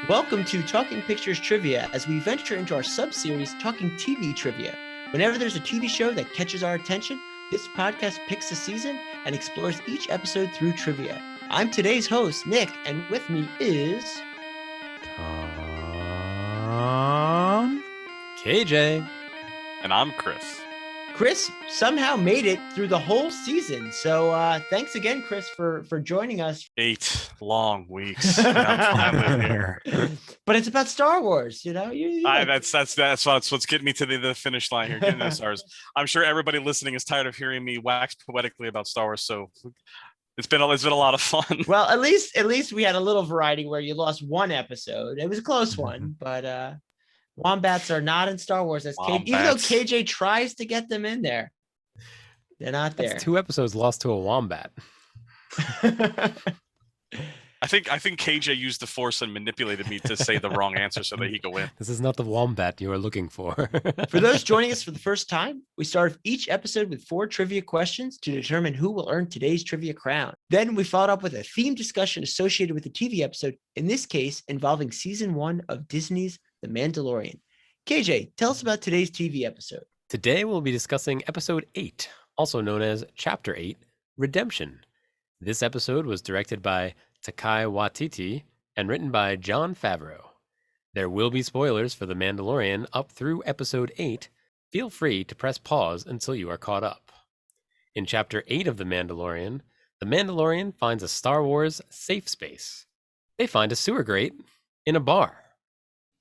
Welcome to Talking Pictures Trivia as we venture into our sub-series Talking TV Trivia. Whenever there's a TV show that catches our attention, this podcast picks a season and explores each episode through trivia. I'm today's host, Nick, and with me is... Tom, KJ. And I'm Chris. Chris somehow made it through the whole season. So thanks again, Chris, for joining us. 8 long weeks. I'm finally here. But it's about Star Wars, you know? That's what's getting me to the finish line here. Getting to stars. I'm sure everybody listening is tired of hearing me wax poetically about Star Wars. So it's been a lot of fun. Well, at least we had a little variety where you lost one episode. It was a close one, but wombats are not in Star Wars. Even though KJ tries to get them in there, they're not there. That's 2 episodes lost to a wombat. I think KJ used the Force and manipulated me to say the wrong answer so that he could win. This is not the wombat you are looking for. For those joining us for the first time, we start each episode with 4 trivia questions to determine who will earn today's trivia crown. Then we followed up with a theme discussion associated with the TV episode, in this case involving season 1 of Disney's The Mandalorian. KJ, tell us about today's TV episode. Today we'll be discussing episode 8, also known as Chapter 8, Redemption. This episode was directed by Taika Waititi and written by Jon Favreau. There will be spoilers for The Mandalorian up through episode 8. Feel free to press pause until you are caught up. In Chapter 8 of The Mandalorian finds a Star Wars safe space. They find a sewer grate in a bar.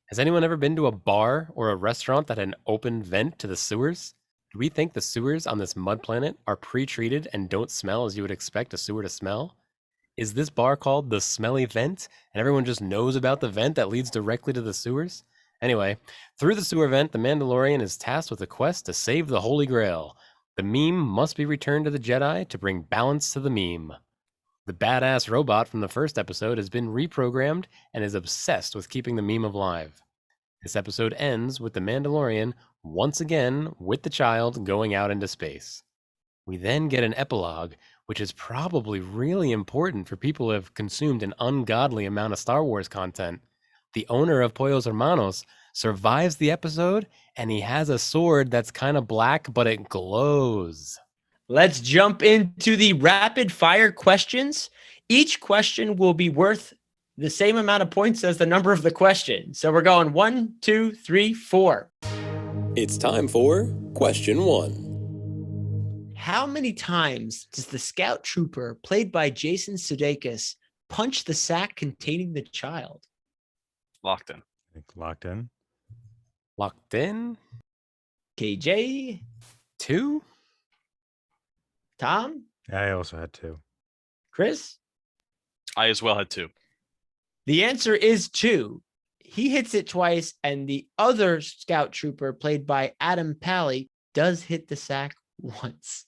Has anyone ever been to a bar or a restaurant that had an open vent to the sewers? Do we think the sewers on this mud planet are pre-treated and don't smell as you would expect a sewer to smell? Is this bar called the Smelly Vent, and everyone just knows about the vent that leads directly to the sewers? Anyway, through the sewer vent, the Mandalorian is tasked with a quest to save the Holy Grail. The meme must be returned to the Jedi to bring balance to the meme. The badass robot from the first episode has been reprogrammed and is obsessed with keeping the meme alive. This episode ends with the Mandalorian once again with the child going out into space. We then get an epilogue, which is probably really important for people who have consumed an ungodly amount of Star Wars content. The owner of Pollos Hermanos survives the episode, and he has a sword that's kind of black, but it glows. Let's jump into the rapid fire questions. Each question will be worth the same amount of points as the number of the question. So we're going 1, 2, 3, 4. It's time for question 1. How many times does the scout trooper, played by Jason Sudeikis, punch the sack containing the child? Locked in. I think locked in. Locked in? KJ? 2? Tom? I also had 2. Chris? I as well had 2. The answer is 2. He hits it twice, and the other scout trooper, played by Adam Pally, does hit the sack once.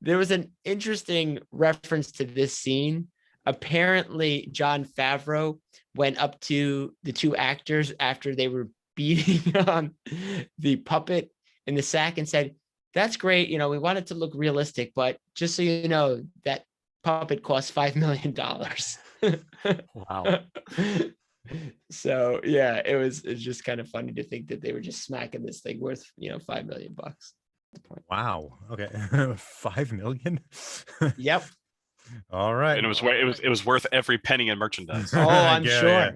There was an interesting reference to this scene. Apparently, Jon Favreau went up to the 2 actors after they were beating on the puppet in the sack and said, "That's great. You know, we want it to look realistic, but just so you know, that puppet cost $5 million." Wow. So yeah, it's just kind of funny to think that they were just smacking this thing worth, $5 million. Wow. Okay. 5 million. Yep. All right. And it was worth every penny in merchandise. Oh, I'm Yeah, sure. yeah.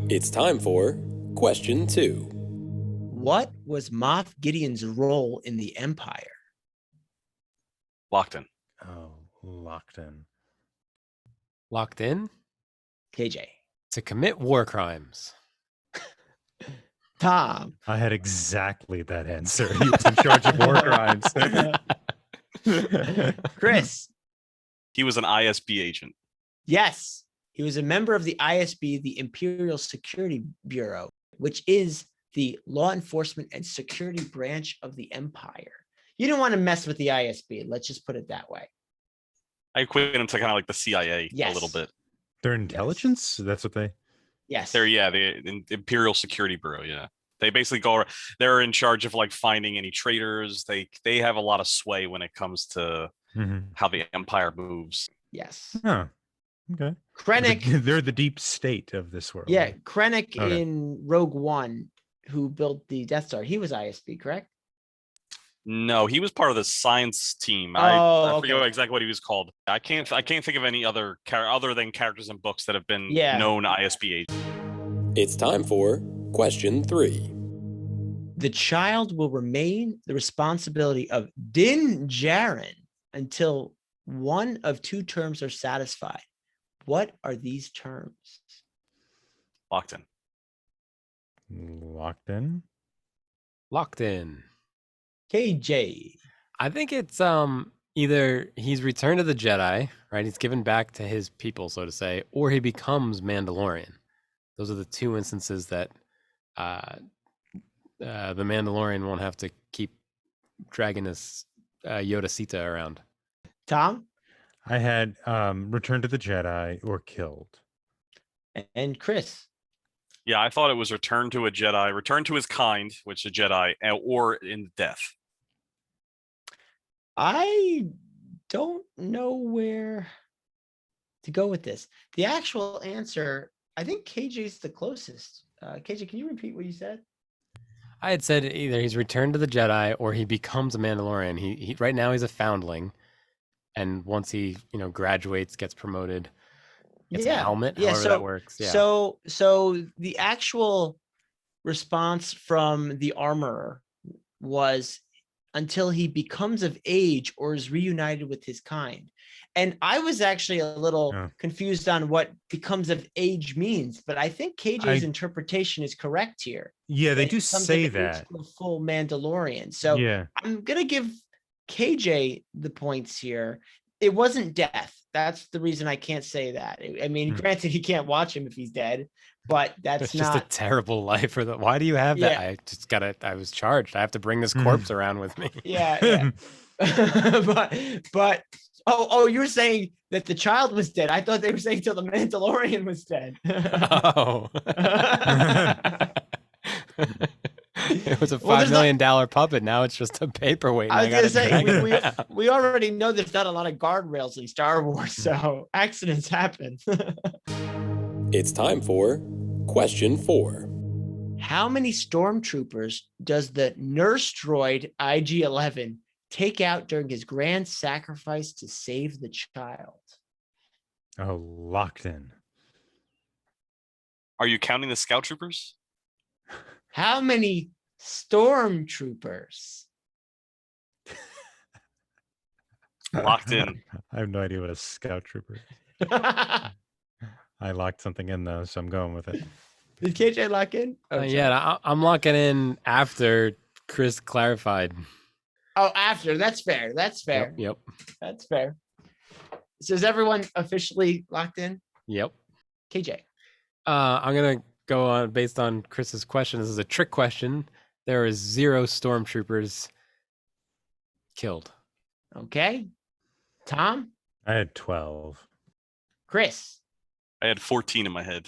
It's time for question 2. What was Moff Gideon's role in the Empire? Locked in. Oh, locked in. Locked in? KJ. To commit war crimes. Tom. I had exactly that answer. He was in charge of war crimes. Chris. He was an ISB agent. Yes, he was a member of the ISB, the Imperial Security Bureau, which is the law enforcement and security branch of the Empire. You don't want to mess with the ISB. Let's just put it that way. I equate him to kind of like the CIA Yes. a little bit. Their intelligence? That's what they... Yes. The Imperial Security Bureau. Yeah, they basically they're in charge of like finding any traitors. They have a lot of sway when it comes to how the Empire moves. Yes. Huh. Okay. Krennic. They're the deep state of this world. Yeah, Krennic Okay. in Rogue One, who built the Death Star, he was ISB, correct? No, he was part of the science team. Oh, I okay. forget exactly what he was called. I can't think of any other other than characters in books that have been Yeah. known ISB agents. It's time for question 3. The child will remain the responsibility of Din Djarin until one of two terms are satisfied. What are these terms? Locked in. Locked in. Locked in. KJ. I think it's either he's returned to the Jedi, right? He's given back to his people, so to say, or he becomes Mandalorian. Those are the two instances that the Mandalorian won't have to keep dragging his Yoda Sita around. Tom I had Return to the Jedi or Killed. and Chris. Yeah, I thought it was return to a Jedi, return to his kind, which is a Jedi, or in death. I don't know where to go with this. The actual answer, I think KJ's the closest. KJ, can you repeat what you said? I had said either he's returned to the Jedi or he becomes a Mandalorian. He right now he's a foundling, and once he graduates, gets promoted, gets a helmet, however that works. Yeah. So the actual response from the armorer was until he becomes of age or is reunited with his kind. And I was actually a little confused on what becomes of age means, but I think KJ's interpretation is correct here. Yeah, they do Becomes of say age that. to a full Mandalorian. So Yeah. I'm going to give KJ the points here. It wasn't death. That's the reason I can't say that. I mean, granted, he can't watch him if he's dead, but that's it's not just a terrible life for the. Why do you have that? Yeah. I was charged. I have to bring this corpse around with me. Yeah. but you were saying that the child was dead. I thought they were saying till the Mandalorian was dead. Oh. It was a $5 million puppet. Now it's just a paperweight. I was going to say, we we already know there's not a lot of guardrails in Star Wars, so accidents happen. It's time for question 4. How many stormtroopers does the nurse droid IG-11 take out during his grand sacrifice to save the child? Oh, Locked in. Are you counting the scout troopers? How many stormtroopers? Locked in. I have no idea what a scout trooper is. I locked something in though, so I'm going with it. Did KJ lock in? I'm locking in after Chris clarified. Oh, after. That's fair. That's fair. Yep. That's fair. So is everyone officially locked in? Yep. KJ. I'm gonna go on based on Chris's question. This is a trick question. There is 0 stormtroopers killed. Okay. Tom? I had 12. Chris? I had 14 in my head.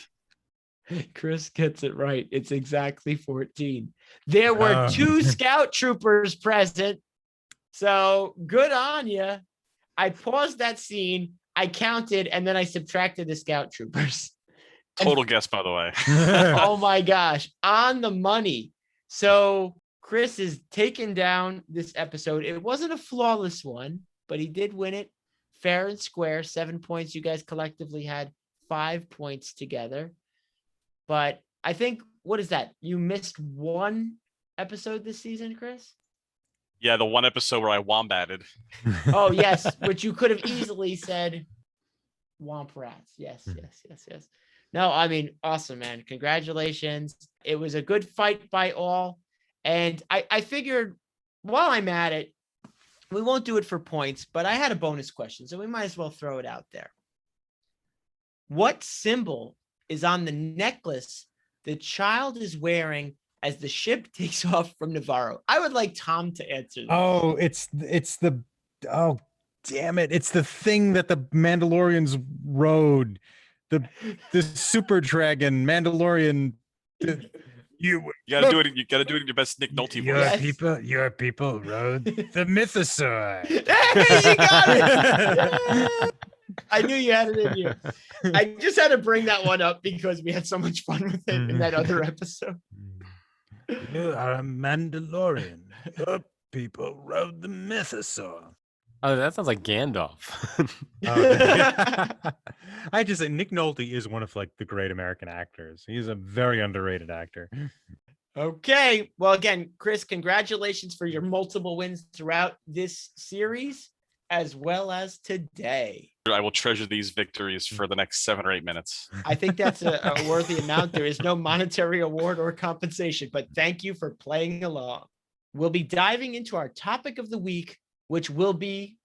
Chris gets it right. It's exactly 14. There were 2 scout troopers present. So good on you. I paused that scene. I counted and then I subtracted the scout troopers. Total guess, by the way. Oh my gosh. On the money. So Chris is taking down this episode. It wasn't a flawless one, but he did win it fair and square. 7 points. You guys collectively had 5 points together. But I think, what is that? You missed one episode this season, Chris? Yeah, the one episode where I wombated. Oh, yes. Which you could have easily said womp rats. Yes. No, I mean, awesome, man. Congratulations. It was a good fight by all. And I figured while I'm at it, we won't do it for points, but I had a bonus question, so we might as well throw it out there. What symbol is on the necklace the child is wearing as the ship takes off from Navarro? I would like Tom to answer this. Oh, it's the damn it. It's the thing that the Mandalorians rode. The super dragon Mandalorian. You gotta do it. You gotta do it in your best Nick Nolte voice. Your people rode the mythosaur. Hey, you got it. I knew you had it in you. I just had to bring that one up because we had so much fun with it in that other episode. You are a Mandalorian. Your people rode the mythosaur. Oh, that sounds like Gandalf. I just say Nick Nolte is one of like the great American actors. He's a very underrated actor. Okay. Well, again, Chris, congratulations for your multiple wins throughout this series, as well as today. I will treasure these victories for the next 7 or 8 minutes. I think that's a worthy amount. There is no monetary award or compensation, but thank you for playing along. We'll be diving into our topic of the week, which will be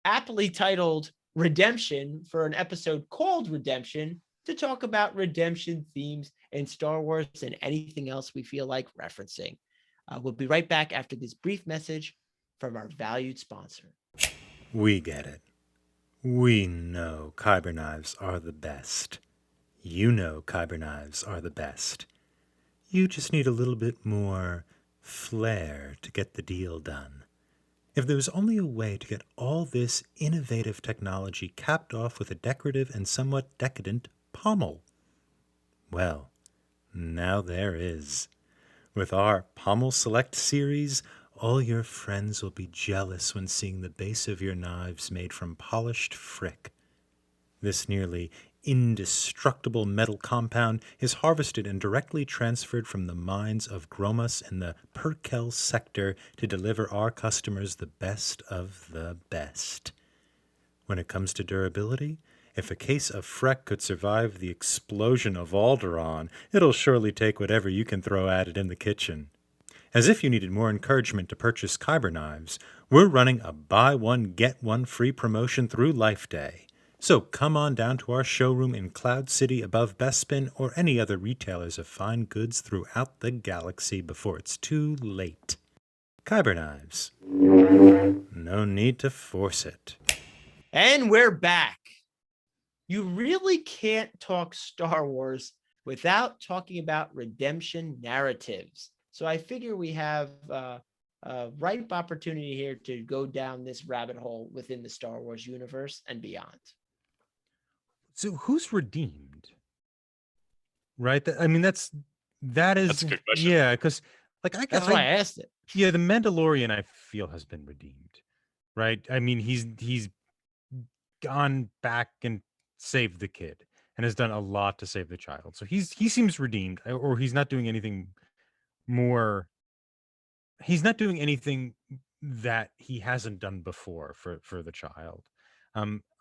aptly titled Redemption for an episode called Redemption, to talk about redemption themes in Star Wars and anything else we feel like referencing. We'll be right back after this brief message from our valued sponsor. We get it. We know Kyber knives are the best. You know Kyber knives are the best. You just need a little bit more flair to get the deal done. If there was only a way to get all this innovative technology capped off with a decorative and somewhat decadent pommel. Well, now there is. With our Pommel Select series, all your friends will be jealous when seeing the base of your knives made from polished frick. This nearly indestructible metal compound is harvested and directly transferred from the mines of Gromas in the Perkel sector to deliver our customers the best of the best. When it comes to durability, if a case of Freck could survive the explosion of Alderaan, it'll surely take whatever you can throw at it in the kitchen. As if you needed more encouragement to purchase Kyber knives, we're running a buy one, get one free promotion through Life Day. So come on down to our showroom in Cloud City above Bespin or any other retailers of fine goods throughout the galaxy before it's too late. Kyber knives. No need to force it. And we're back. You really can't talk Star Wars without talking about redemption narratives. So I figure we have a ripe opportunity here to go down this rabbit hole within the Star Wars universe and beyond. So who's redeemed? Right? I mean, that is That's a good question. Yeah, because That's why I asked it. Yeah, the Mandalorian I feel has been redeemed. Right? I mean, he's gone back and saved the kid and has done a lot to save the child. So he seems redeemed, or he's not doing anything more. He's not doing anything that he hasn't done before for the child.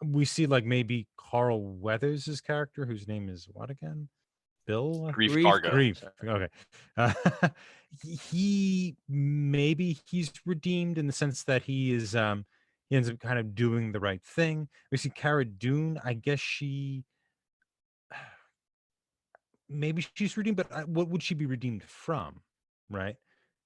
We see like maybe Carl Weathers' character, whose name is what again? Bill? Grief Grief Cargo. Grief. Okay. He's redeemed in the sense that he ends up kind of doing the right thing. We see Cara Dune. I guess maybe she's redeemed, but what would she be redeemed from? Right?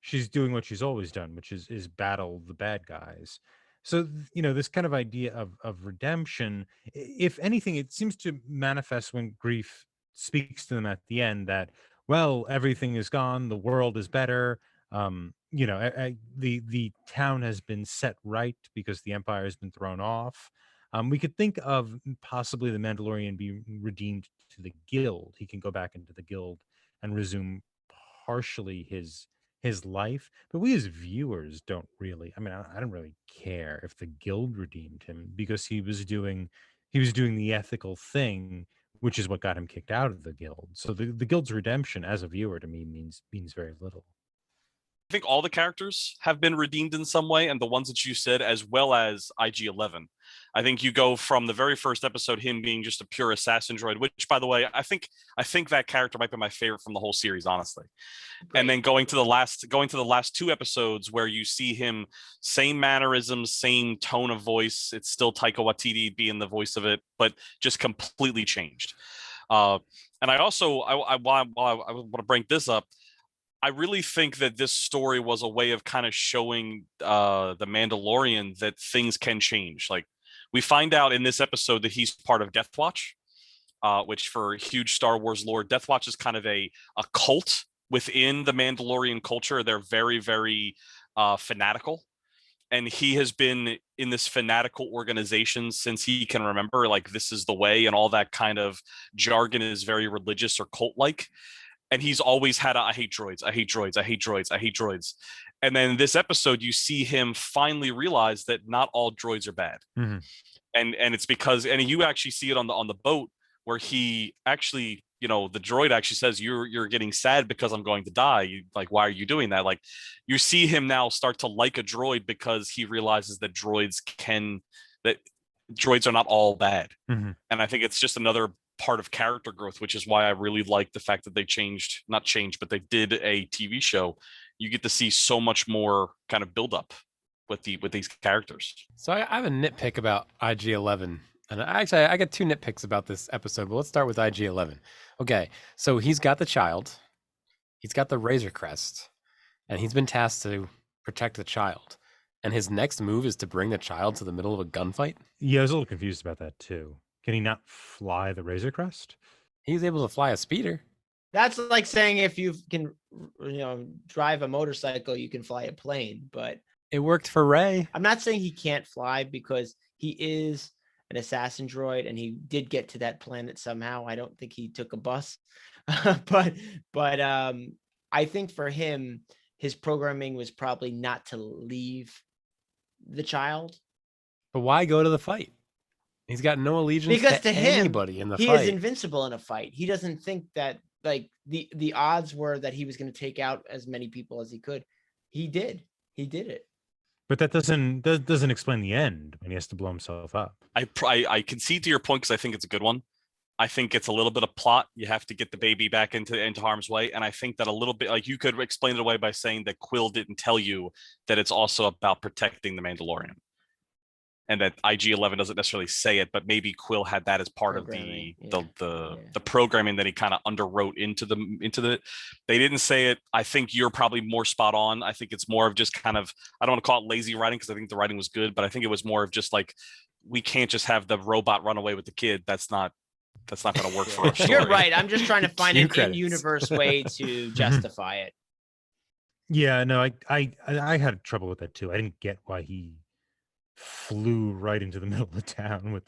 She's doing what she's always done, which is battle the bad guys. So, this kind of idea of redemption, if anything, it seems to manifest when Grief speaks to them at the end that, well, everything is gone, the world is better. The town has been set right because the Empire has been thrown off. We could think of possibly the Mandalorian being redeemed to the Guild. He can go back into the Guild and resume partially his life, but we as viewers don't really. I mean, I don't really care if the Guild redeemed him because he was doing the ethical thing, which is what got him kicked out of the Guild. So the Guild's redemption as a viewer to me means very little. I think all the characters have been redeemed in some way, and the ones that you said, as well as IG-11. I think you go from the very first episode, him being just a pure assassin droid, which, by the way, I think that character might be my favorite from the whole series, honestly. Right. And then going to the last 2 episodes where you see him, same mannerisms, same tone of voice. It's still Taika Waititi being the voice of it, but just completely changed. And I also I want to bring this up. I really think that this story was a way of kind of showing the Mandalorian that things can change. Like, we find out in this episode that he's part of Death Watch, which for huge Star Wars lore, Death Watch is kind of a cult within the Mandalorian culture. They're very, very fanatical. and he has been in this fanatical organization since he can remember, like this is the way, and all that kind of jargon is very religious or cult like. And he's always had I hate droids, I hate droids, I hate droids, I hate droids. And then this episode, you see him finally realize that not all droids are bad. Mhm. And it's because, and you actually see it on the boat where he actually, the droid actually says, you're getting sad because I'm going to die. Like, why are you doing that? Like, you see him now start to like a droid because he realizes that droids are not all bad. Mhm. And I think it's just another part of character growth, which is why I really like the fact that they but they did a TV show. You get to see so much more kind of build up with these characters. So I have a nitpick about IG-11. And actually, I got two nitpicks about this episode, but let's start with IG-11. Okay, so he's got the child, he's got the Razor Crest, and he's been tasked to protect the child. And his next move is to bring the child to the middle of a gunfight? Yeah, I was a little confused about that too. Can he not fly the Razor Crest? He's able to fly a speeder. That's like saying if you can, drive a motorcycle, you can fly a plane. But It worked for Ray. I'm not saying he can't fly because he is an assassin droid and he did get to that planet somehow. I don't think he took a bus, but I think for him, his programming was probably not to leave the child. But why go to the fight? He's got no allegiance Because to him, anybody in the he fight. is invincible in a fight. He doesn't think that like the odds were that he was going to take out as many people as he could. He did it. But that doesn't explain the end when he has to blow himself up. I concede to your point because I think it's a good one. I think it's a little bit of plot. You have to get the baby back into harm's way. And I think that a little bit, like, you could explain it away by saying that Quill didn't tell you that it's also about protecting the Mandalorian. And that IG-11 doesn't necessarily say it, but maybe Quill had that as part of the programming that he kind of underwrote into the. They didn't say it. I think you're probably more spot on. I think it's more of just kind of, I don't want to call it lazy writing because I think the writing was good, but I think it was more of just like, we can't just have the robot run away with the kid. That's not going to work for us. You're right. I'm just trying to find Cue an credits. in-universe way to justify it. Yeah, no, I had trouble with that too. I didn't get why he flew right into the middle of town with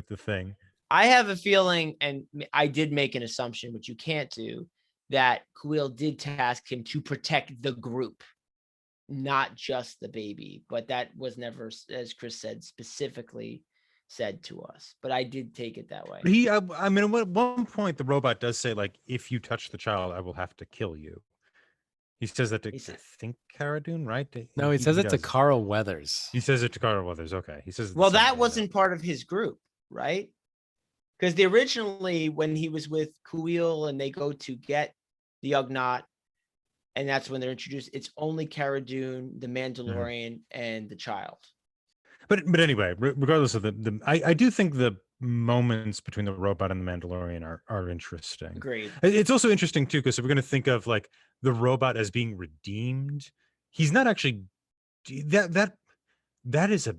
the thing. I have a feeling, and I did make an assumption, which you can't do, that Quill did task him to protect the group, not just the baby. But that was never, as Chris said, specifically said to us. But I did take it that way. I mean, at one point, the robot does say, like, if you touch the child, I will have to kill you. He says that to, I think, Cara Dune, right? No, he says it to does. Carl Weathers. He says it to Carl Weathers. Okay. He says. Well, that wasn't part of his group, right? Because originally, when he was with Kuil and they go to get the Ugnaught, and that's when they're introduced, it's only Cara Dune, the Mandalorian, and the child. But anyway, regardless of I do think the moments between the robot and the Mandalorian are interesting. Agreed. It's also interesting too, because if we're going to think of like the robot as being redeemed, he's not actually. That is a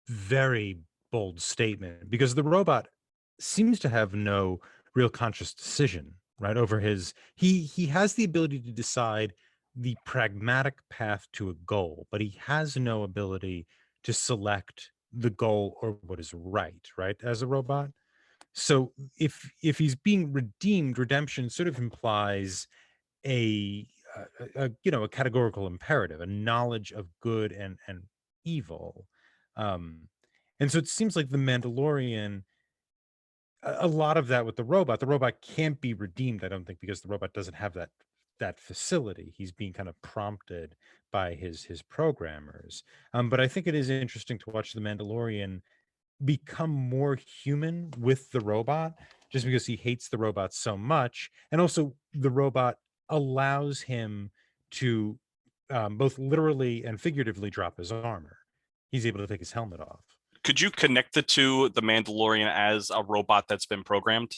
very bold statement, because the robot seems to have no real conscious decision, right, over his. He has the ability to decide the pragmatic path to a goal, but he has no ability to select the goal or what is right as a robot. So if he's being redeemed, redemption sort of implies a categorical imperative, a knowledge of good and evil. And so it seems like the Mandalorian, a lot of that with the robot can't be redeemed, I don't think, because the robot doesn't have that facility. He's being kind of prompted by his programmers. But I think it is interesting to watch the Mandalorian become more human with the robot, just because he hates the robot so much. And also the robot allows him to both literally and figuratively drop his armor. He's able to take his helmet off. Could you connect it to the Mandalorian as a robot that's been programmed?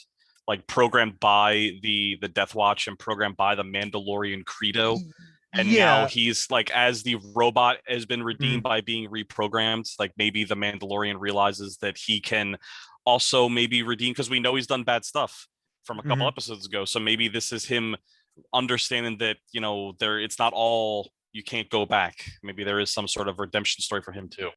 Like programmed by the Death Watch and programmed by the Mandalorian credo, and now he's like, as the robot has been redeemed by being reprogrammed, like maybe the Mandalorian realizes that he can also maybe redeem, because we know he's done bad stuff from a couple episodes ago. So maybe this is him understanding that it's not all you can't go back. Maybe there is some sort of redemption story for him too.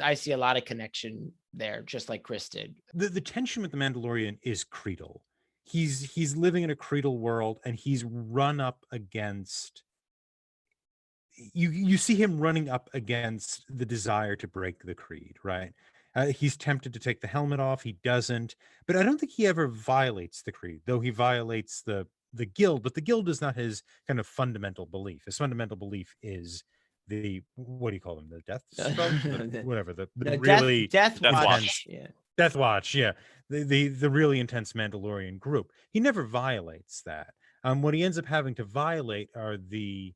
I see a lot of connection there, just like Chris did. The tension with the Mandalorian is creedal. He's living in a creedal world, and he's run up against. You see him running up against the desire to break the creed, right? He's tempted to take the helmet off. He doesn't, but I don't think he ever violates the creed, though he violates the guild. But the guild is not his kind of fundamental belief. His fundamental belief is the, what do you call them? The death stroke, whatever. The really Death Death Watch. Watch. Yeah. Death Watch, yeah, the really intense Mandalorian group. He never violates that. What he ends up having to violate are the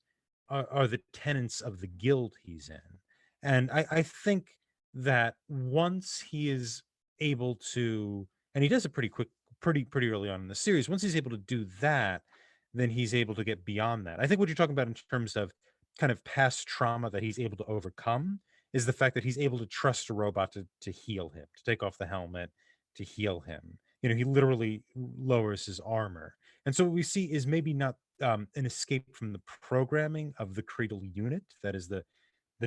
tenets of the guild he's in, and I think that once he is able to, and he does it pretty early on in the series. Once he's able to do that, then he's able to get beyond that. I think what you're talking about in terms of kind of past trauma that he's able to overcome is the fact that he's able to trust a robot to heal him, to take off the helmet, to heal him. He literally lowers his armor. And so what we see is maybe not an escape from the programming of the creedal unit, that is the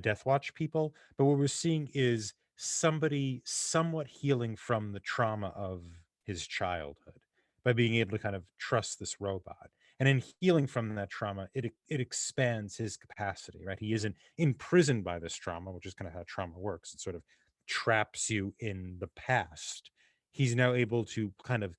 Death Watch people, but what we're seeing is somebody somewhat healing from the trauma of his childhood by being able to kind of trust this robot. And in healing from that trauma, it expands his capacity, right? He isn't imprisoned by this trauma, which is kind of how trauma works. It sort of traps you in the past. He's now able to kind of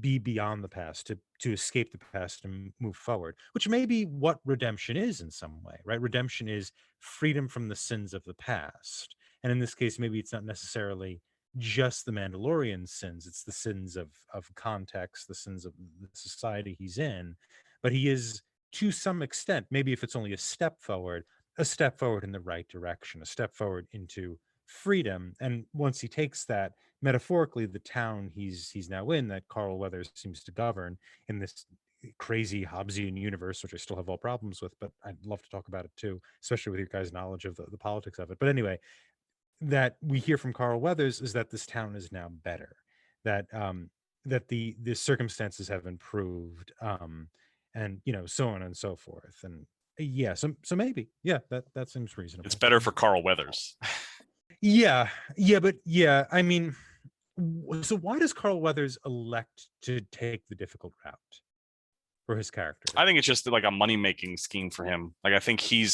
be beyond the past, to escape the past and move forward, which may be what redemption is in some way, right? Redemption is freedom from the sins of the past. And in this case, maybe it's not necessarily just the Mandalorian sins, it's the sins of context, the sins of the society he's in. But he is, to some extent, maybe if it's only a step forward in the right direction, a step forward into freedom. And once he takes that, metaphorically, the town he's now in, that Carl Weathers seems to govern in this crazy Hobbesian universe, which I still have all problems with, but I'd love to talk about it too, especially with your guys' knowledge of the politics of it. But anyway, that we hear from Carl Weathers is that this town is now better, that that the circumstances have improved, and so on and so forth. And yeah, so maybe, yeah, that seems reasonable. It's better for Carl Weathers. Yeah, but yeah, I mean, so why does Carl Weathers elect to take the difficult route for his character? I think it's just like a money-making scheme for him. Like, I think he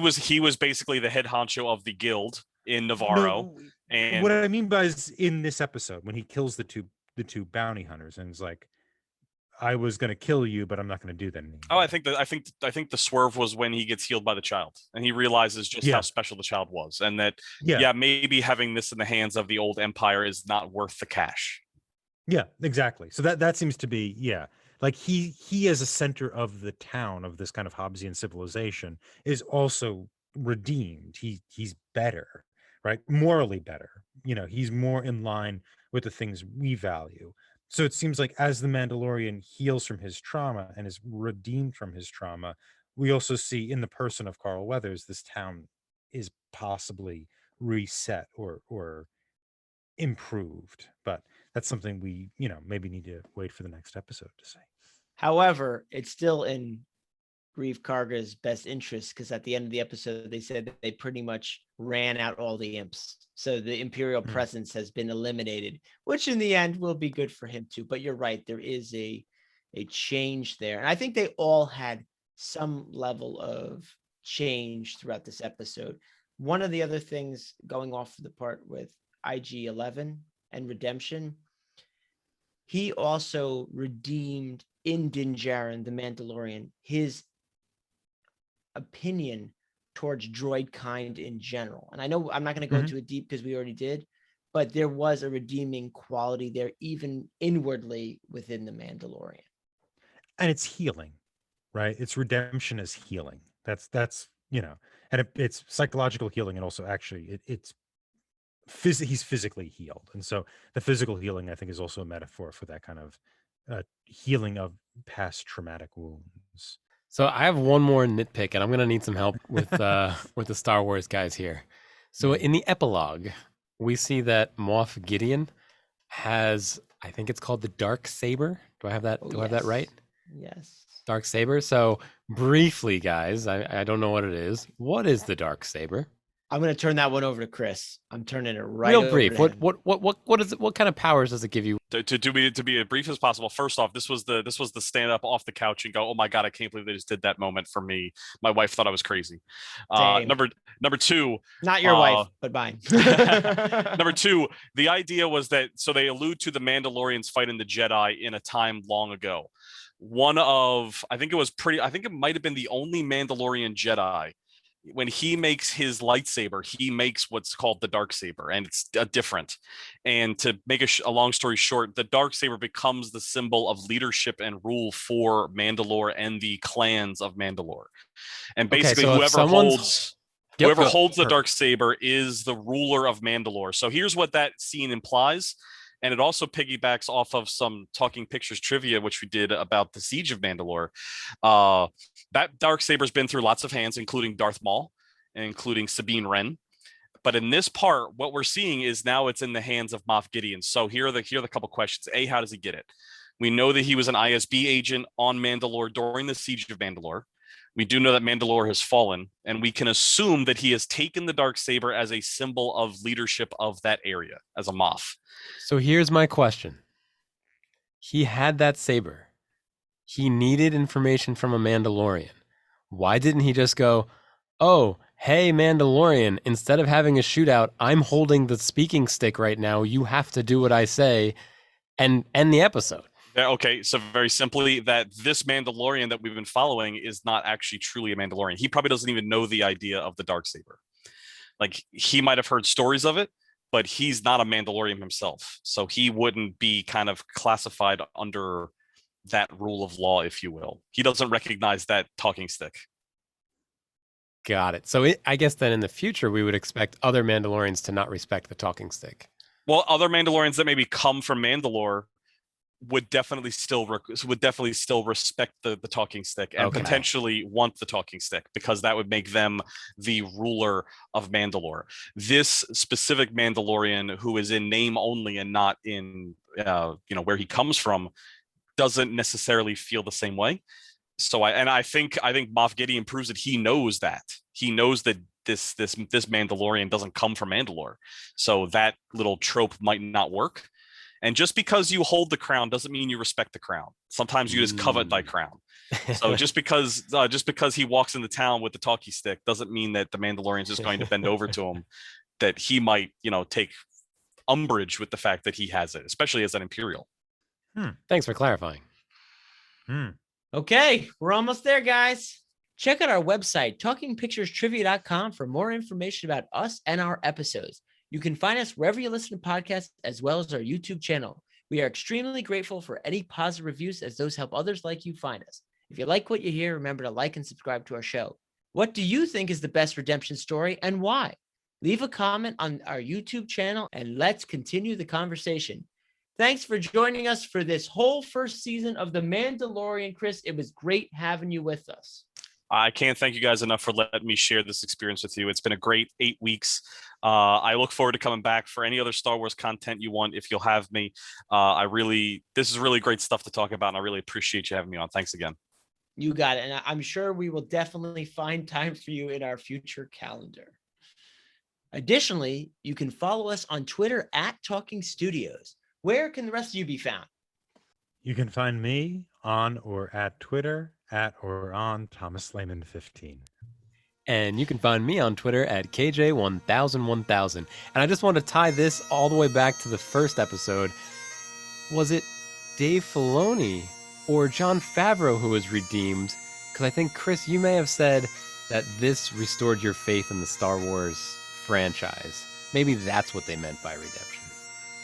was basically the head honcho of the guild in Navarro. No, and what I mean by is in this episode when he kills the two bounty hunters and is like, I was going to kill you, but I'm not going to do that anymore. Oh, I think the swerve was when he gets healed by the child and he realizes just how special the child was, and that maybe having this in the hands of the old empire is not worth the cash. Yeah, exactly. So that seems to be like he as a center of the town of this kind of Hobbesian civilization is also redeemed. He's better, right? Morally better. He's more in line with the things we value. So it seems like as the Mandalorian heals from his trauma and is redeemed from his trauma, we also see in the person of Carl Weathers, this town is possibly reset or improved. But that's something we, maybe need to wait for the next episode to say. However, it's still in Greef Karga's best interest, because at the end of the episode, they said that they pretty much ran out all the imps. So the Imperial presence has been eliminated, which in the end will be good for him too. But you're right, there is a change there. And I think they all had some level of change throughout this episode. One of the other things, going off the part with IG-11 and redemption, he also redeemed in Din Djarin, the Mandalorian, his opinion towards droid kind in general. And I know I'm not going to go into it deep because we already did, but there was a redeeming quality there, even inwardly within the Mandalorian. And it's healing, right? It's redemption as healing. That's and it's psychological healing, and also actually he's physically healed. And so the physical healing, I think, is also a metaphor for that kind of healing of past traumatic wounds. So I have one more nitpick, and I'm gonna need some help with the Star Wars guys here. So in the epilogue, we see that Moff Gideon has, I think it's called the Dark Saber. Do I have that? Do I have that right? Yes. Dark Saber. So briefly, guys, I don't know what it is. What is the Dark Saber? I'm going to turn that one over to Chris. I'm turning it right Real over brief. to him. What is it? What kind of powers does it give you? To be as brief as possible. First off, this was the stand up off the couch and go, oh my god, I can't believe they just did that moment for me. My wife thought I was crazy. Same. Number two, Not your wife, but mine. number two, the idea was that so they allude to the Mandalorians fighting the Jedi in a time long ago. I think it might have been the only Mandalorian Jedi. When he makes his lightsaber, he makes what's called the dark saber, and it's different. And to make a long story short, the dark saber becomes the symbol of leadership and rule for Mandalore and the clans of Mandalore. And basically, so whoever holds the Perfect. dark saber is the ruler of Mandalore. So here's what that scene implies. And it also piggybacks off of some Talking Pictures trivia, which we did about the Siege of Mandalore. That Darksaber's been through lots of hands, including Darth Maul, and including Sabine Wren. But in this part, what we're seeing is now it's in the hands of Moff Gideon. So here are the couple questions. A, how does he get it? We know that he was an ISB agent on Mandalore during the Siege of Mandalore. We do know that Mandalore has fallen, and we can assume that he has taken the Darksaber as a symbol of leadership of that area, as a Moff. So here's my question. He had that saber. He needed information from a Mandalorian. Why didn't he just go, oh, hey, Mandalorian, instead of having a shootout, I'm holding the speaking stick right now. You have to do what I say, and end the episode. Okay, so very simply, that this Mandalorian that we've been following is not actually truly a Mandalorian. He probably doesn't even know the idea of the Darksaber. Like, he might have heard stories of it, but he's not a Mandalorian himself. So he wouldn't be kind of classified under that rule of law, if you will. He doesn't recognize that talking stick. Got it. So I guess then in the future, we would expect other Mandalorians to not respect the talking stick. Well, other Mandalorians that maybe come from Mandalore would definitely still respect the talking stick and potentially want the talking stick, because that would make them the ruler of Mandalore. This specific Mandalorian, who is in name only and not in where he comes from, doesn't necessarily feel the same way. So I think Moff Gideon proves that he knows that this Mandalorian doesn't come from Mandalore, so that little trope might not work. And just because you hold the crown doesn't mean you respect the crown. Sometimes you just covet thy crown. So just because he walks into town with the talkie stick doesn't mean that the Mandalorian's just going to bend over to him. That he might, take umbrage with the fact that he has it, especially as an Imperial. Thanks for clarifying. Okay, we're almost there, guys. Check out our website, talkingpicturestrivia.com, for more information about us and our episodes. You can find us wherever you listen to podcasts, as well as our YouTube channel. We are extremely grateful for any positive reviews, as those help others like you find us. If you like what you hear, remember to like and subscribe to our show. What do you think is the best redemption story, and why? Leave a comment on our YouTube channel, and let's continue the conversation. Thanks for joining us for this whole first season of The Mandalorian, Chris. It was great having you with us. I can't thank you guys enough for letting me share this experience with you. It's been a great 8 weeks. I look forward to coming back for any other Star Wars content you want, if you'll have me. This is really great stuff to talk about, and I really appreciate you having me on. Thanks again. You got it. And I'm sure we will definitely find time for you in our future calendar. Additionally, you can follow us on Twitter at Talking Studios. Where can the rest of you be found? You can find me on or at Twitter at or on Thomas Lehman 15. And you can find me on Twitter at KJ10001000. And I just want to tie this all the way back to the first episode. Was it Dave Filoni or Jon Favreau who was redeemed? Because I think, Chris, you may have said that this restored your faith in the Star Wars franchise. Maybe that's what they meant by redemption.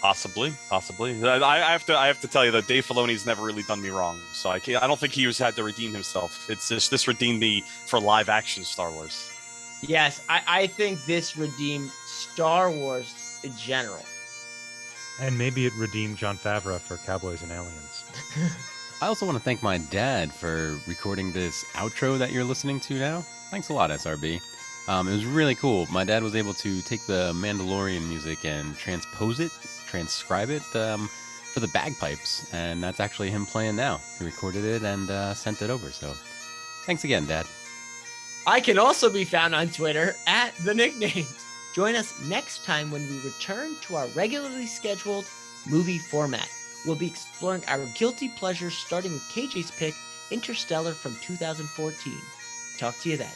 Possibly. I have to tell you that Dave Filoni's never really done me wrong, so I don't think he had to redeem himself. It's just this redeemed me for live action Star Wars. Yes, I think this redeemed Star Wars in general. And maybe it redeemed Jon Favreau for Cowboys and Aliens. I also want to thank my dad for recording this outro that you're listening to now. Thanks a lot, SRB. It was really cool. My dad was able to take the Mandalorian music and transcribe it. for the bagpipes, and that's actually him playing now. He recorded it and sent it over. So thanks again, Dad. I can also be found on Twitter at The Nicknames. Join us next time when we return to our regularly scheduled movie format. We'll be exploring our guilty pleasures, starting with KJ's pick, Interstellar from 2014. Talk to you then.